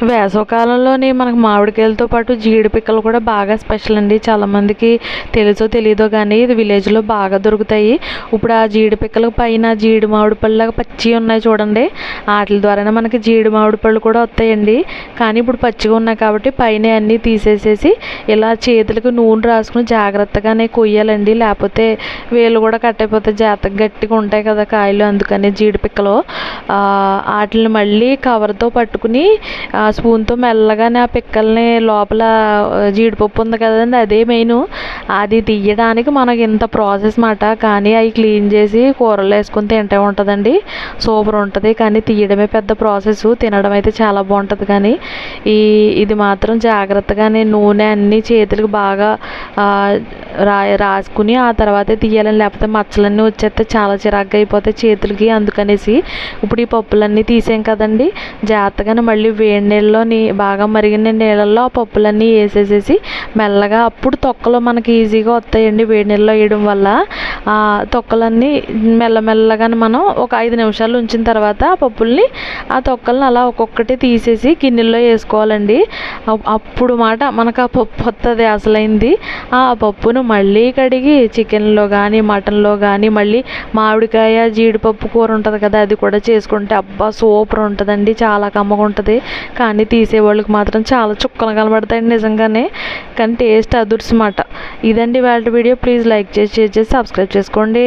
వేసవకాలంలోని మనకు మామిడికాయలతో పాటు జీడి పిక్కలు కూడా బాగా స్పెషల్ అండి. చాలామందికి తెలుసో తెలియదో కానీ ఇది విలేజ్లో బాగా దొరుకుతాయి. ఇప్పుడు ఆ జీడి పిక్కలకు పైన జీడి మామిడి పళ్ళలాగా పచ్చి ఉన్నాయి చూడండి, వాటి ద్వారానే మనకి జీడి మామిడి పళ్ళు కూడా వస్తాయండి. కానీ ఇప్పుడు పచ్చిగా ఉన్నాయి కాబట్టి పైన అన్నీ తీసేసేసి ఇలా చేతులకు నూనె రాసుకుని జాగ్రత్తగానే కొయ్యాలండి, లేకపోతే వేలు కూడా కట్టయిపోతే జాగ్రత్తగా గట్టిగా ఉంటాయి కదా కాయలు. అందుకని జీడి పిక్కలు వాటిని మళ్ళీ కవర్తో పట్టుకుని స్పూన్తో మెల్లగానే ఆ పిక్కల్ని లోపల జీడిపప్పు ఉంది కదండి, అదే మెయిన్. అది తీయడానికి మనకి ఇంత ప్రాసెస్ మాట. కానీ అవి క్లీన్ చేసి కూరలో వేసుకొని తింటే ఉంటుందండి, సూపర్ ఉంటుంది. కానీ తీయడమే పెద్ద ప్రాసెస్, తినడం అయితే చాలా బాగుంటుంది. కానీ ఇది మాత్రం జాగ్రత్తగానే నూనె అన్నీ చేతులకు బాగా రాసుకుని ఆ తర్వాతే తీయాలని, లేకపోతే మచ్చలన్నీ వచ్చేస్తే చాలా చిరాగ్గా అయిపోతాయి చేతులకి. అందుకనేసి ఇప్పుడు ఈ పప్పులన్నీ తీసాం కదండి, జాగ్రత్తగానే మళ్ళీ వేడి నీళ్ళలోని బాగా మరిగిన నీళ్ళల్లో ఆ పప్పులన్నీ వేసేసేసి మెల్లగా, అప్పుడు తొక్కలు మనకి ఈజీగా వస్తాయండి వేడి నీళ్ళలో వేయడం వల్ల. ఆ తొక్కలన్నీ మెల్లమెల్లగా మనం ఒక 5 నిమిషాలు ఉంచిన తర్వాత ఆ పప్పుల్ని ఆ తొక్కల్ని అలా ఒక్కొక్కటి తీసేసి గిన్నెల్లో వేసుకోవాలండి. అప్పుడు మాట మనకు ఆ పప్పు వస్తుంది అసలైంది. ఆ పప్పును మళ్ళీ కడిగి చికెన్లో కానీ మటన్లో కానీ మళ్ళీ మామిడికాయ జీడిపప్పు కూర ఉంటుంది కదా, అది కూడా చేసుకుంటే అబ్బా సూపర్ ఉంటుందండి, చాలా కమ్మగా ఉంటుంది. కానీ తీసేవాళ్ళకి మాత్రం చాలా చుక్కలు కనబడతాయండి నిజంగానే. కానీ టేస్ట్ అదుర్స్ మాట. ఇదండి వాళ్ళ వీడియో. ప్లీజ్ లైక్ చేసి షేర్ చేసి సబ్స్క్రైబ్ చేసుకోండి.